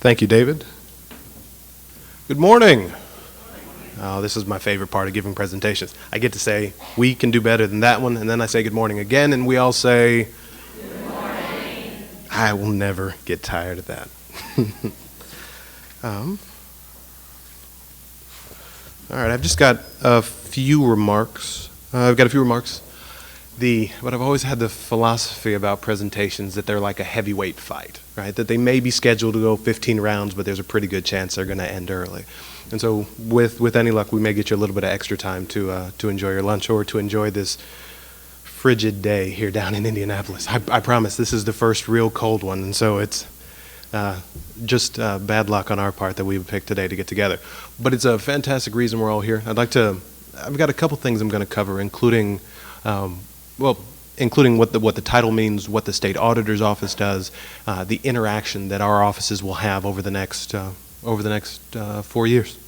Thank you, David. Good morning. Oh, this is my favorite part of giving presentations. I get to say, we can do better than that one, and then I say good morning again, and we all say, good morning. I will never get tired of that. All right, I've just got a few remarks. But I've always had the philosophy about presentations that they're like a heavyweight fight, right? That they may be scheduled to go 15 rounds, but there's a pretty good chance they're going to end early. And so with any luck, we may get you a little bit of extra time to enjoy your lunch or to enjoy this frigid day here down in Indianapolis. I promise this is the first real cold one, and so it's just bad luck on our part that we picked today to get together. But it's a fantastic reason we're all here. I've got a couple things I'm going to cover, including what the title means, what the state auditor's office does, the interaction that our offices will have over the next 4 years.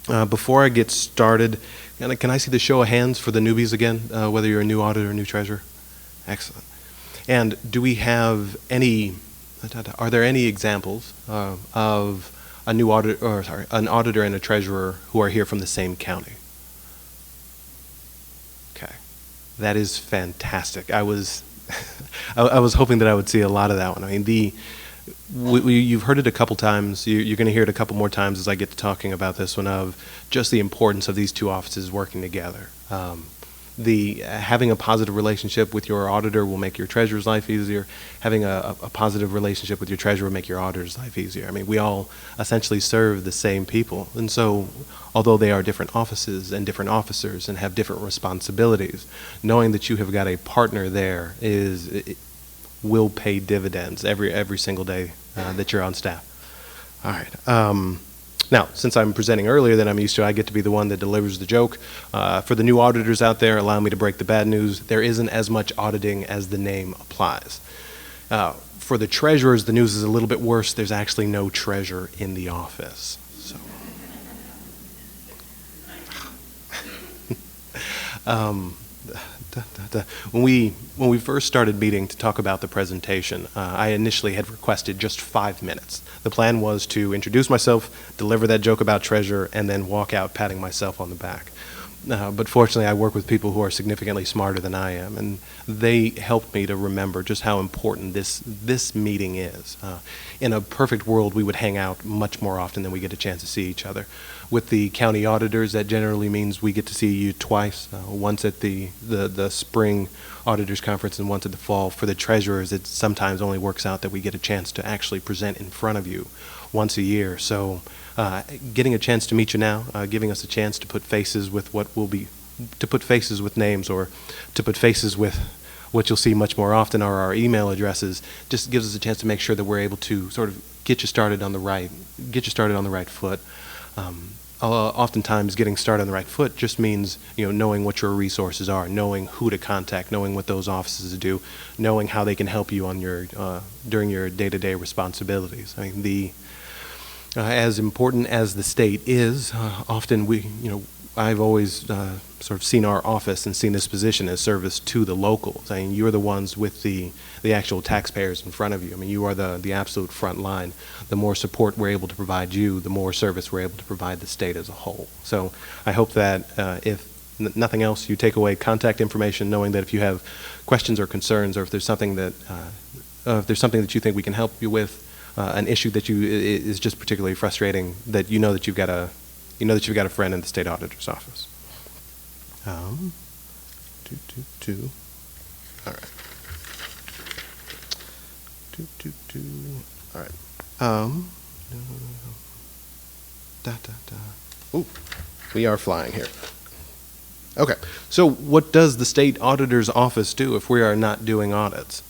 Before I get started, can I see the show of hands for the newbies again, whether you're a new auditor or new treasurer? Excellent. And do we have are there any examples of an auditor and a treasurer who are here from the same county? Okay. That is fantastic. I was hoping that I would see a lot of that one. I mean, you've heard it a couple times. You're going to hear it a couple more times as I get to talking about this one, of just the importance of these two offices working together. Having a positive relationship with your auditor will make your treasurer's life easier. Having a positive relationship with your treasurer will make your auditor's life easier. I mean, we all essentially serve the same people. And so, although they are different offices and different officers and have different responsibilities, knowing that you have got a partner there will pay dividends every single day that you're on staff. All right. Now, since I'm presenting earlier than I'm used to, I get to be the one that delivers the joke. For the new auditors out there, allow me to break the bad news. There isn't as much auditing as the name applies. For the treasurers, the news is a little bit worse. There's actually no treasurer in the office. So, When we first started meeting to talk about the presentation, I initially had requested just 5 minutes. The plan was to introduce myself, deliver that joke about treasurer, and then walk out patting myself on the back. But fortunately, I work with people who are significantly smarter than I am, and they helped me to remember just how important this meeting is. In a perfect world, we would hang out much more often than we get a chance to see each other. With the county auditors, that generally means we get to see you twice, once at the spring auditors conference and once at the fall. For the treasurers, it sometimes only works out that we get a chance to actually present in front of you once a year. So getting a chance to meet you now, giving us a chance to put faces with names, or to put faces with what you'll see much more often are our email addresses, just gives us a chance to make sure that we're able to sort of get you started on the right foot. Oftentimes getting started on the right foot just means, knowing what your resources are, knowing who to contact, knowing what those offices do, knowing how they can help you on during your day-to-day responsibilities. I mean, as important as the state is, often I've always sort of seen our office and seen this position as service to the locals. I mean, you're the ones with the actual taxpayers in front of you. I mean, you are the absolute front line. The more support we're able to provide you, the more service we're able to provide the state as a whole. So I hope that if nothing else, you take away contact information, knowing that if you have questions or concerns, or if there's something that you think we can help you with, an issue that is just particularly frustrating, that you know that you've got a friend in the state auditor's office. All right. All right. Ooh, we are flying here. Okay. So what does the state auditor's office do if we are not doing audits?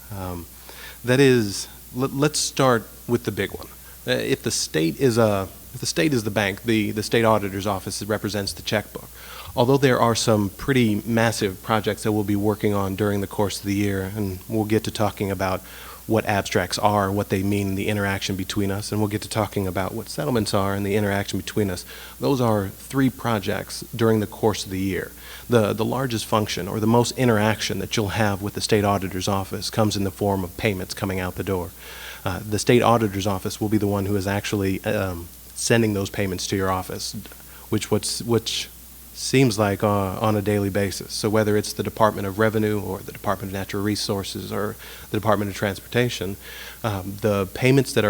That is, let's start with the big one. If the state is the bank, the state auditor's office represents the checkbook. Although there are some pretty massive projects that we'll be working on during the course of the year, and we'll get to talking about what abstracts are, what they mean, the interaction between us, and we'll get to talking about what settlements are and the interaction between us. Those are 3 projects during the course of the year. The largest function or the most interaction that you'll have with the state auditor's office comes in the form of payments coming out the door. The state auditor's office will be the one who is actually sending those payments to your office, which seems like on a daily basis. So whether it's the Department of Revenue or the Department of Natural Resources or the Department of Transportation, the payments that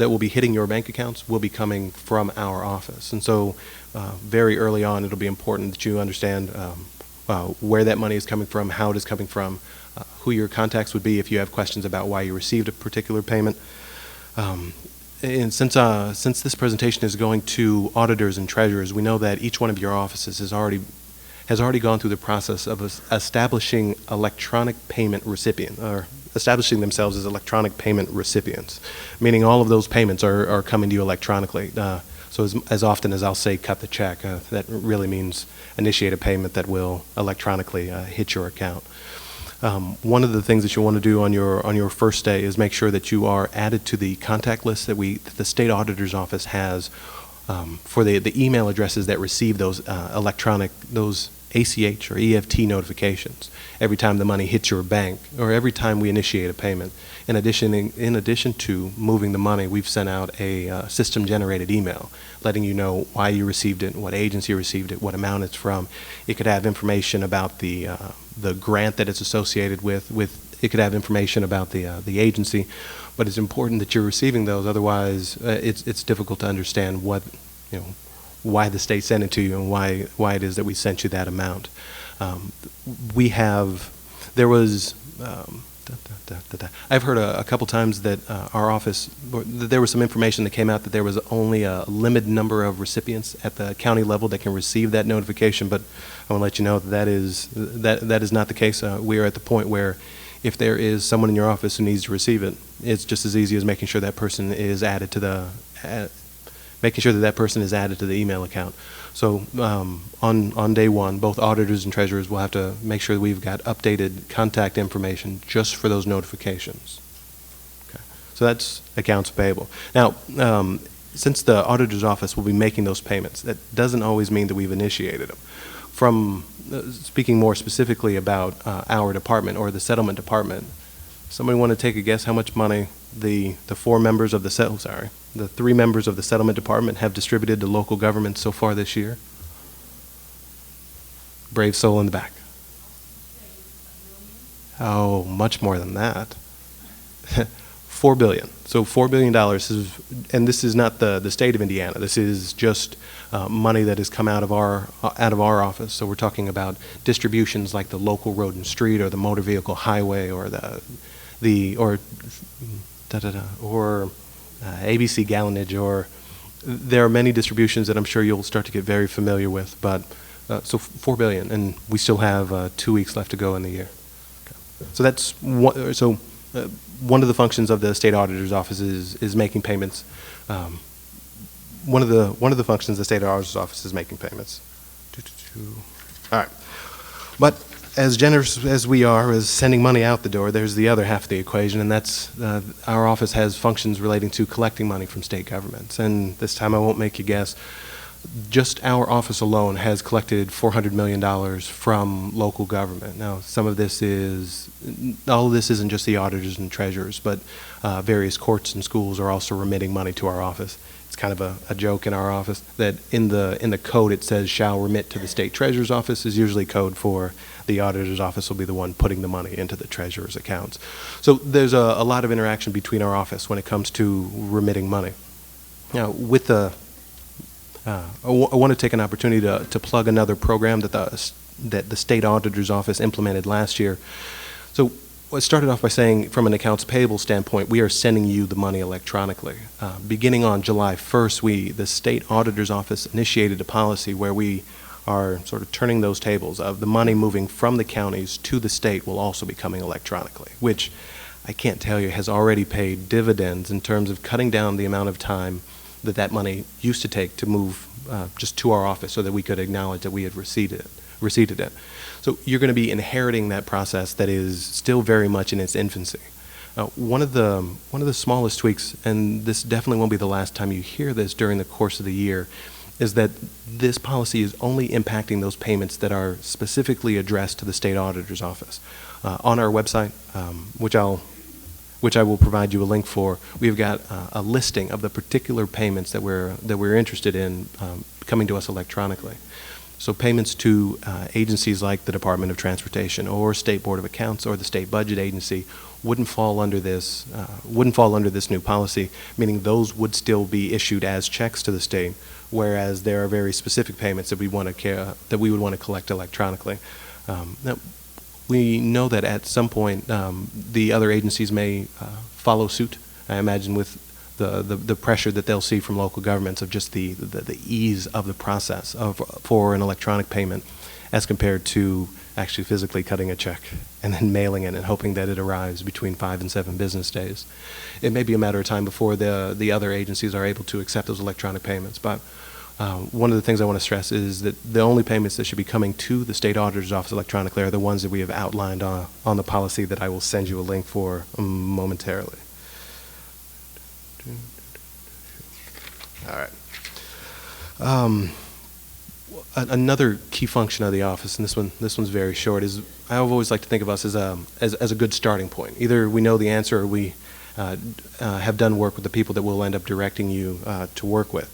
will be hitting your bank accounts will be coming from our office. And so very early on, it'll be important that you understand where that money is coming from, how it is coming from, who your contacts would be if you have questions about why you received a particular payment. And since this presentation is going to auditors and treasurers, we know that each one of your offices has already gone through the process of establishing electronic payment recipient, or establishing themselves as electronic payment recipients, meaning all of those payments are coming to you electronically. So as often as I'll say cut the check, that really means initiate a payment that will electronically hit your account. One of the things that you want to do on your first day is make sure that you are added to the contact list that the state auditor's office has for the email addresses that receive those those ACH or EFT notifications every time the money hits your bank or every time we initiate a payment. In addition to moving the money, we've sent out a system-generated email letting you know why you received it, what agency received it, what amount it's from. It could have information about the grant that it's associated with. It could have information about the agency, but it's important that you're receiving those. Otherwise, it's difficult to understand why the state sent it to you and why it is that we sent you that amount. I've heard a couple times that our office, there was some information that came out that there was only a limited number of recipients at the county level that can receive that notification, but I want to let you know that is not the case. We are at the point where if there is someone in your office who needs to receive it, it's just as easy as making sure that person is added to the email account. So on day one, both auditors and treasurers will have to make sure that we've got updated contact information just for those notifications. Okay. So that's accounts payable. Now, since the auditor's office will be making those payments, that doesn't always mean that we've initiated them. From speaking more specifically about our department or the settlement department, somebody want to take a guess how much money the 3 members of the settlement department have distributed to local governments so far this year? Brave soul in the back. Oh, much more than that. $4 billion. So $4 billion and this is not the state of Indiana. This is just money that has come out of our office. So we're talking about distributions like the local road and street, or the motor vehicle highway, or ABC gallonage, or there are many distributions that I'm sure you'll start to get very familiar with. But so $4 billion, and we still have 2 weeks left to go in the year. Okay. So that's one. So one of the functions of the state auditor's office is making payments. One of the functions of the state auditor's office is making payments. All right, but as generous as we are as sending money out the door, there's the other half of the equation, and that's our office has functions relating to collecting money from state governments. And this time I won't make you guess. Just our office alone has collected $400 million from local government. Now, all of this isn't just the auditors and treasurers, but various courts and schools are also remitting money to our office. It's kind of a joke in our office that in the code it says shall remit to the state treasurer's office is usually code for the auditor's office will be the one putting the money into the treasurer's accounts. So there's a lot of interaction between our office when it comes to remitting money. Now, I want to take an opportunity to plug another program that the state auditor's office implemented last year. So I started off by saying, from an accounts payable standpoint, we are sending you the money electronically. Beginning on July 1st, the state auditor's office initiated a policy where we are sort of turning those tables of the money moving from the counties to the state will also be coming electronically, which I can't tell you has already paid dividends in terms of cutting down the amount of time that money used to take to move just to our office so that we could acknowledge that we had received it. So you're going to be inheriting that process that is still very much in its infancy. One of the smallest tweaks, and this definitely won't be the last time you hear this during the course of the year, is that this policy is only impacting those payments that are specifically addressed to the state auditor's office. On our website, which I will provide you a link for, we've got a listing of the particular payments that we're interested in coming to us electronically. So payments to agencies like the Department of Transportation or State Board of Accounts or the State Budget Agency wouldn't fall under this new policy, meaning those would still be issued as checks to the state, whereas there are very specific payments that we would want to collect electronically. Now, we know that at some point the other agencies may follow suit. I imagine with the pressure that they'll see from local governments of just the ease of the process for an electronic payment as compared to actually physically cutting a check and then mailing it and hoping that it arrives between 5 and 7 business days. It may be a matter of time before the other agencies are able to accept those electronic payments. But one of the things I want to stress is that the only payments that should be coming to the state auditor's office electronically are the ones that we have outlined on the policy that I will send you a link for momentarily. All right. Another key function of the office, and this one's very short, is I've always liked to think of us as a good starting point. Either we know the answer or we have done work with the people that we'll end up directing you to work with.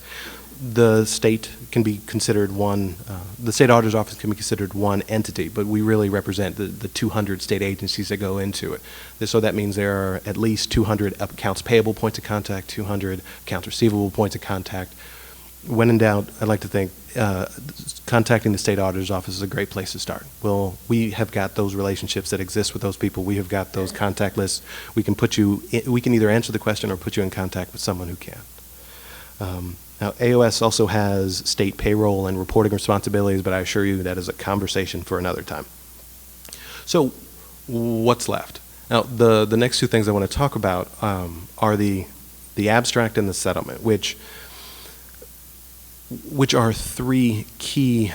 The state can be considered the state auditor's office can be considered one entity, but we really represent the 200 state agencies that go into it. So that means there are at least 200 accounts payable points of contact, 200 accounts receivable points of contact. When in doubt, I'd like to think contacting the state auditor's office is a great place to start. We have got those relationships that exist with those people. We have got those contact lists. We can either answer the question or put you in contact with someone who can. Now, AOS also has state payroll and reporting responsibilities, but I assure you that is a conversation for another time. So what's left? Now, the next two things I want to talk about are the abstract and the settlement, which are three key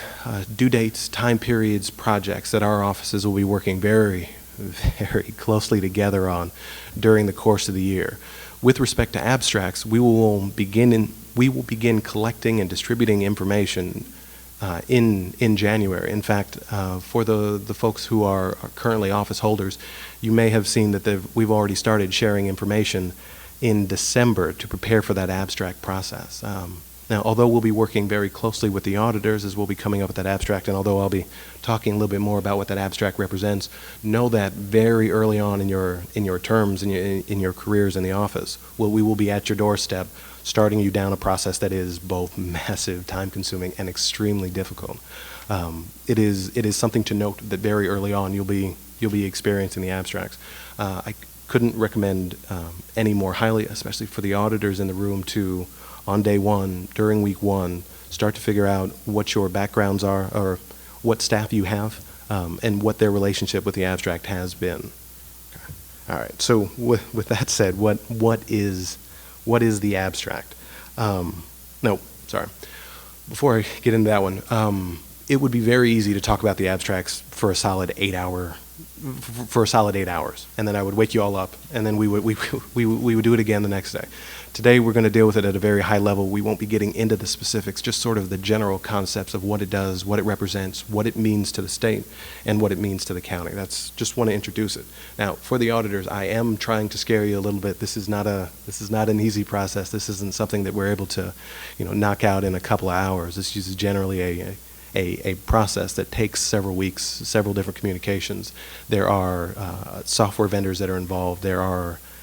due dates, time periods, projects that our offices will be working very, very closely together on during the course of the year. With respect to abstracts, we will begin collecting and distributing information in January. In fact, for the folks who are currently office holders, you may have seen that we've already started sharing information in December to prepare for that abstract process. Now, although we'll be working very closely with the auditors as we'll be coming up with that abstract, and although I'll be talking a little bit more about what that abstract represents, know that very early on in your terms, in your careers in the office, we will be at your doorstep, starting you down a process that is both massive, time-consuming, and extremely difficult. It is something to note that very early on you'll be experiencing the abstracts. I couldn't recommend any more highly, especially for the auditors in the room, to on day one, during week one, start to figure out what your backgrounds are or what staff you have and what their relationship with the abstract has been. Okay. All right, so with that said, what is the abstract? No, sorry. Before I get into that one, it would be very easy to talk about the abstracts for a solid 8 hours, and then I would wake you all up, and then we would do it again the next day. Today we're going to deal with it at a very high level. We won't be getting into the specifics, just sort of the general concepts of what it does, what it represents, what it means to the state, and what it means to the county. Just want to introduce it. Now, for the auditors, I am trying to scare you a little bit. This is not an easy process. This isn't something that we're able to, knock out in a couple of hours. This is generally a process that takes several weeks, several different communications. There are software vendors that are involved.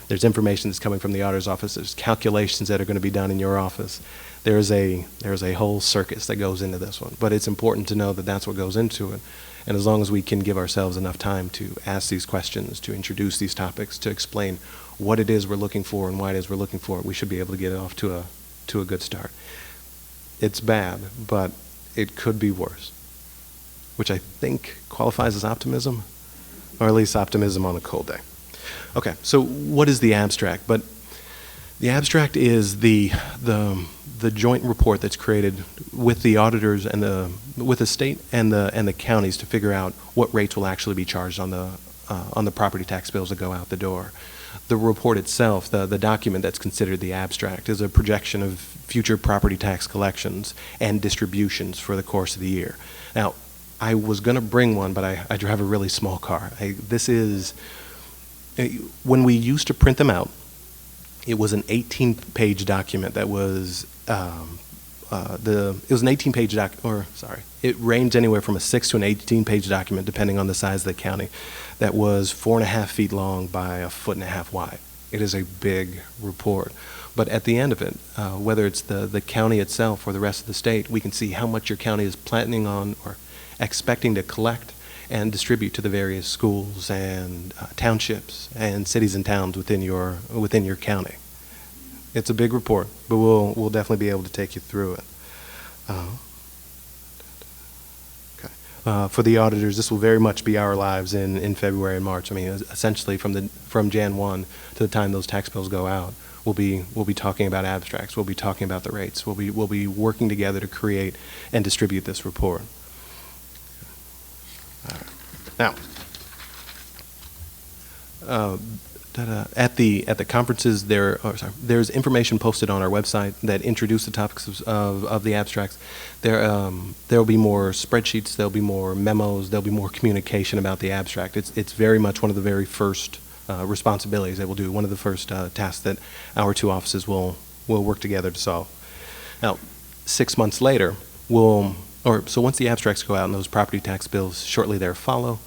There's information that's coming from the auditor's office. There's calculations that are going to be done in your office. There's a whole circus that goes into this one. But it's important to know that that's what goes into it. And as long as we can give ourselves enough time to ask these questions, to introduce these topics, to explain what it is we're looking for and why it is we're looking for it, we should be able to get it off to a good start. It's bad, but it could be worse, which I think qualifies as optimism, or at least optimism on a cold day. Okay, so what is the abstract? But the abstract is the joint report that's created with the auditors and with the state and the counties to figure out what rates will actually be charged on on the property tax bills that go out the door. The report itself, the document that's considered the abstract, is a projection of future property tax collections and distributions for the course of the year. Now, I was going to bring one, but I drive a really small car. This is, when we used to print them out, it was an 18-page document that was, it was an 18-page it ranged anywhere from a 6 to an 18-page document, depending on the size of the county, that was 4.5 feet long by 1.5 feet wide. It is a big report. But at the end of it, whether it's the county itself or the rest of the state, we can see how much your county is planning on or expecting to collect and distribute to the various schools and townships and cities and towns within your county. It's a big report, but we'll definitely be able to take you through it. For the auditors, this will very much be our lives in February and March. I mean, essentially from Jan 1 to the time those tax bills go out, we'll be talking about abstracts. We'll be talking about the rates. We'll be working together to create and distribute this report. Now, at the conferences, there's information posted on our website that introduce the topics of the abstracts. There'll be more spreadsheets, there'll be more memos, there'll be more communication about the abstract. It's very much one of the very first responsibilities that we'll do, one of the first tasks that our two offices will work together to solve. Now, 6 months later, so once the abstracts go out and those property tax bills shortly there follow,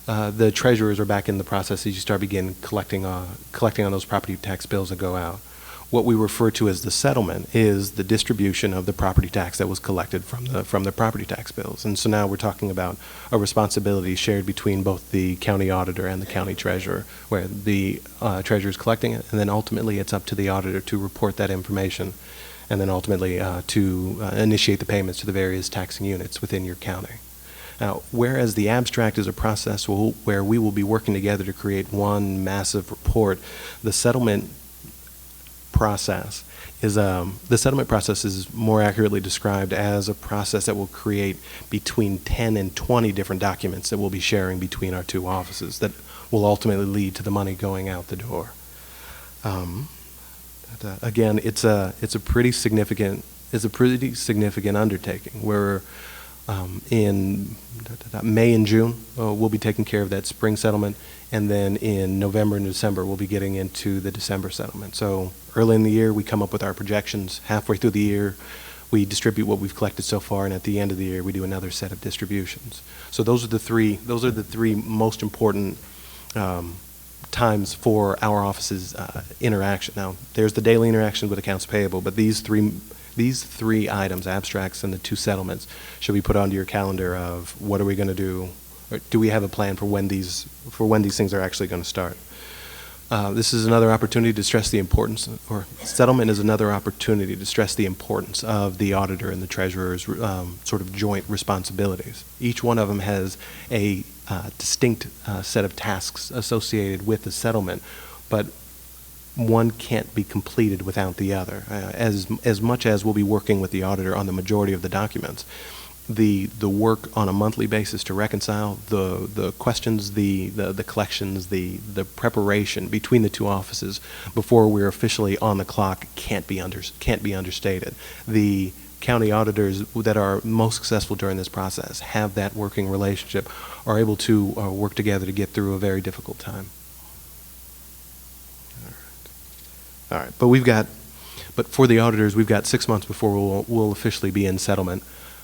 the treasurers are back in the process as you begin collecting on those property tax bills that go out. What we refer to as the settlement is the distribution of the property tax that was collected from the property tax bills. And so now we're talking about a responsibility shared between both the county auditor and the county treasurer, where the treasurer is collecting it, and then ultimately it's up to the auditor to report that information, and then ultimately to initiate the payments to the various taxing units within your county. Now, whereas the abstract is a process where we will be working together to create one massive report, the settlement process is more accurately described as a process that will create between 10 and 20 different documents that we'll be sharing between our two offices that will ultimately lead to the money going out the door. Again, it's a pretty significant undertaking. We're in May and June, we'll be taking care of that spring settlement, and then in November and December, we'll be getting into the December settlement. So early in the year, we come up with our projections. Halfway through the year, we distribute what we've collected so far, and at the end of the year, we do another set of distributions. So those are the three most important times for our office's interaction. Now, there's the daily interaction with accounts payable, but these three items, abstracts and the two settlements, should be put onto your calendar of what are we going to do, or do we have a plan for when these things are actually going to start. This is another opportunity to stress the importance, or settlement is another opportunity to stress the importance of the auditor and the treasurer's sort of joint responsibilities. Each one of them has a distinct set of tasks associated with the settlement, but one can't be completed without the other. As much as we'll be working with the auditor on the majority of the documents, the work on a monthly basis to reconcile the questions, the collections, the preparation between the two offices before we're officially on the clock can't be understated. The county auditors that are most successful during this process have that working relationship, are able to work together to get through a very difficult time. All right, but for the auditors, we've got 6 months before we'll officially be in settlement,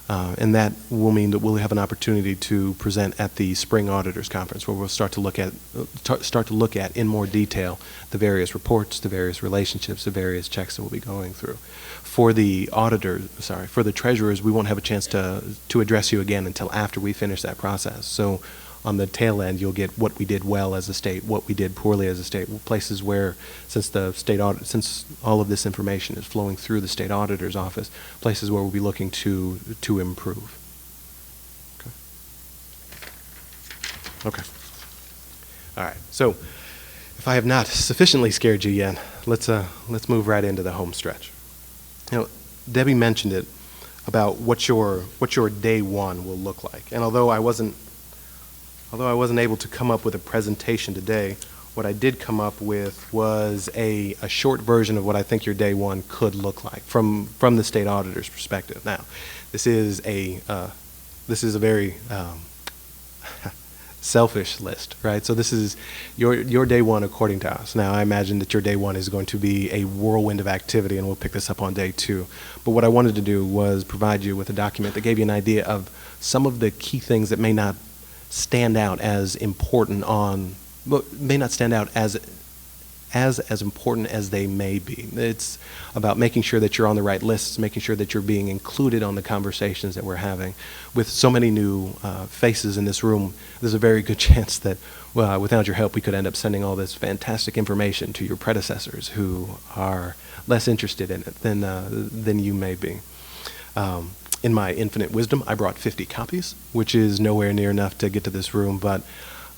and that will mean that we'll have an opportunity to present at the Spring Auditors Conference, where we'll start to look at in more detail the various reports, the various relationships, the various checks that we'll be going through. For the treasurers, we won't have a chance to address you again until after we finish that process. So on the tail end, you'll get what we did well as a state, what we did poorly as a state, places where, since all of this information is flowing through the state auditor's office, places where we'll be looking to improve. Okay. All right. So, if I have not sufficiently scared you yet, let's move right into the home stretch. Debbie mentioned it about what your day one will look like, and although I wasn't although I wasn't able to come up with a presentation today, what I did come up with was a short version of what I think your day one could look like from the state auditor's perspective. Now, this is a very selfish list, right? So this is your day one according to us. Now, I imagine that your day one is going to be a whirlwind of activity, and we'll pick this up on day two. But what I wanted to do was provide you with a document that gave you an idea of some of the key things that may not stand out as important may not stand out as important as they may be. It's about making sure that you're on the right lists, making sure that you're being included on the conversations that we're having. With so many new faces in this room, there's a very good chance that, well, without your help, we could end up sending all this fantastic information to your predecessors who are less interested in it than you may be. In my infinite wisdom, I brought 50 copies, which is nowhere near enough to get to this room, but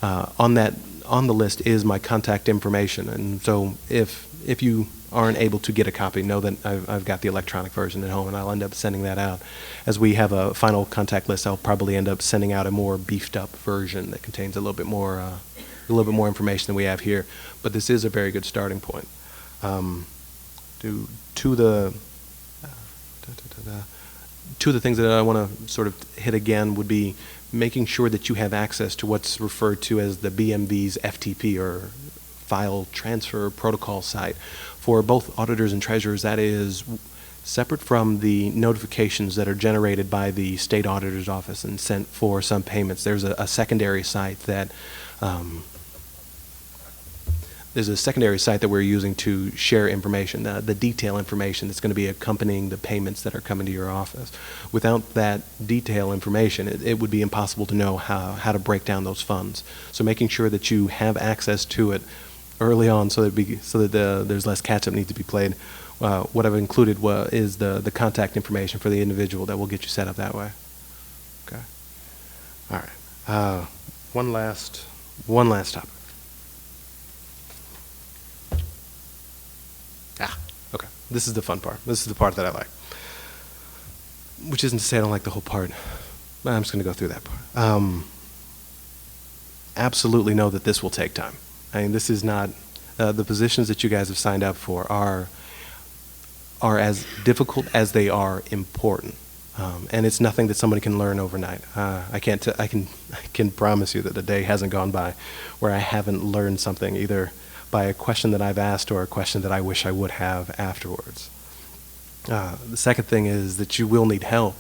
on the list is my contact information, and so if you aren't able to get a copy, know that I've got the electronic version at home, and I'll end up sending that out. As we have a final contact list, I'll probably end up sending out a more beefed up version that contains a little bit more information than we have here. But this is a very good starting point. Two of the things that I want to sort of hit again would be making sure that you have access to what's referred to as the BMV's FTP, or File Transfer Protocol site. For both auditors and treasurers, that is separate from the notifications that are generated by the state auditor's office and sent for some payments. There's a secondary site that we're using to share information, the detail information that's going to be accompanying the payments that are coming to your office. Without that detail information, it would be impossible to know how to break down those funds. So making sure that you have access to it early on so that there's less catch-up needs to be played. What I've included is the contact information for the individual that will get you set up that way. Okay. All right. One last topic. Okay. This is the fun part. This is the part that I like. Which isn't to say I don't like the whole part. I'm just going to go through that part. Absolutely know that this will take time. I mean, this is not the positions that you guys have signed up for are as difficult as they are important, and it's nothing that somebody can learn overnight. I can promise you that the day hasn't gone by where I haven't learned something either by a question that I've asked or a question that I wish I would have afterwards. The second thing is that you will need help,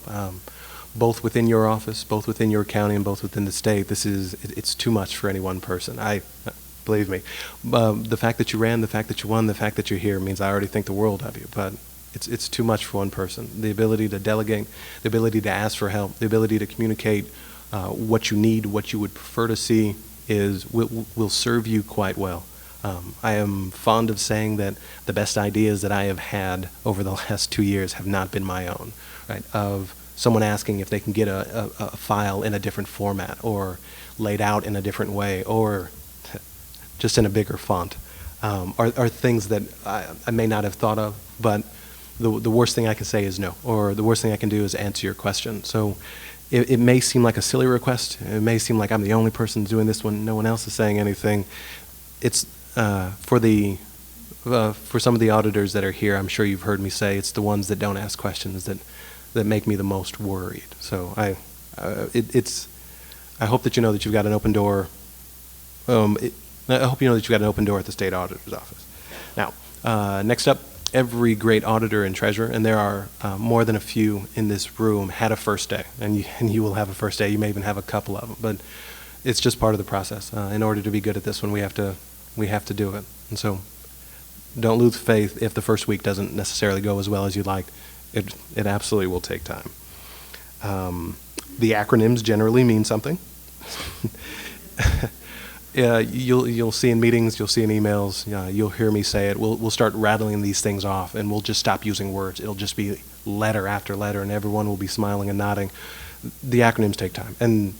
both within your office, both within your county, and both within the state. It's too much for any one person. Believe me. The fact that you ran, the fact that you won, the fact that you're here means I already think the world of you, but it's too much for one person. The ability to delegate, the ability to ask for help, the ability to communicate what you need, what you would prefer to see will serve you quite well. I am fond of saying that the best ideas that I have had over the last 2 years have not been my own, right? Of someone asking if they can get a file in a different format or laid out in a different way or just in a bigger font, are things that I may not have thought of, but the worst thing I can say is no, or the worst thing I can do is answer your question. So it may seem like a silly request. It may seem like I'm the only person doing this when no one else is saying anything. It's for some of the auditors that are here, I'm sure you've heard me say it's the ones that don't ask questions that make me the most worried. So I hope that you know that you've got an open door. I hope you know that you've got an open door at the state auditor's office. Now, next up, every great auditor and treasurer, and there are more than a few in this room, had a first day, and you will have a first day. You may even have a couple of them, but it's just part of the process. In order to be good at this one, we have to do it. And so don't lose faith if the first week doesn't necessarily go as well as you'd like. It absolutely will take time. The acronyms generally mean something. You'll see in meetings, you'll see in emails, you'll hear me say it. We'll start rattling these things off, and we'll just stop using words. It'll just be letter after letter, and everyone will be smiling and nodding. The acronyms take time, and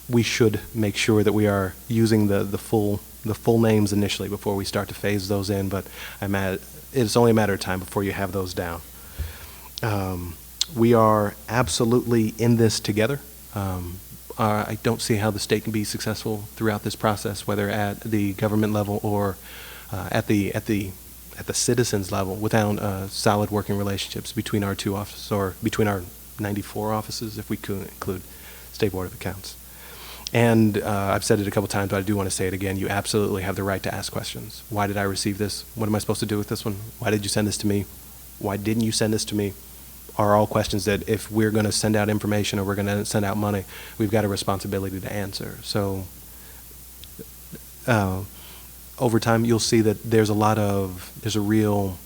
we should make sure that we are using the full names initially before we start to phase those in. But it's only a matter of time before you have those down. We are absolutely in this together. I don't see how the state can be successful throughout this process, whether at the government level or at the citizens level, without solid working relationships between our two offices, or between our 94 offices, if we could include State Board of Accounts. And I've said it a couple times, but I do want to say it again. You absolutely have the right to ask questions. Why did I receive this? What am I supposed to do with this one? Why did you send this to me? Why didn't you send this to me? Are all questions that, if we're going to send out information or we're going to send out money, we've got a responsibility to answer. So over time, you'll see that there's a real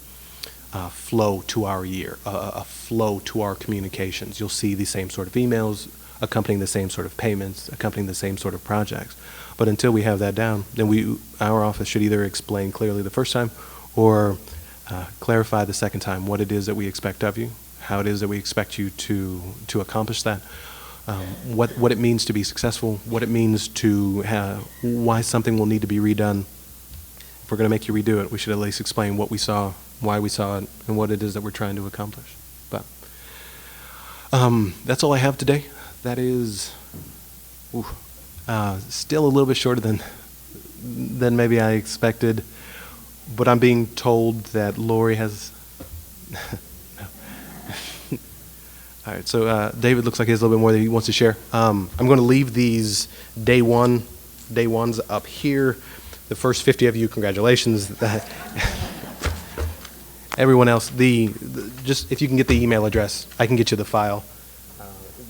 flow to our year, a flow to our communications. You'll see the same sort of emails accompanying the same sort of payments, accompanying the same sort of projects. But until we have that down, then our office should either explain clearly the first time or clarify the second time what it is that we expect of you, how it is that we expect you to accomplish that, what it means to be successful, what it means to why something will need to be redone. If we're going to make you redo it, we should at least explain what we saw, why we saw it, and what it is that we're trying to accomplish. But that's all I have today. That is still a little bit shorter than maybe I expected, but I'm being told that Lori has... All right, so David looks like he has a little bit more that he wants to share. I'm going to leave these day ones up here. The first 50 of you, congratulations. Everyone else, just if you can get the email address, I can get you the file.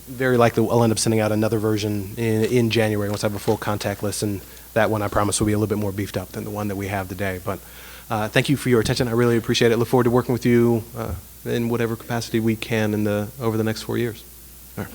Very likely I'll end up sending out another version in January once I have a full contact list, and that one I promise will be a little bit more beefed up than the one that we have today. But thank you for your attention. I really appreciate it. Look forward to working with you in whatever capacity we can over the next 4 years. All right.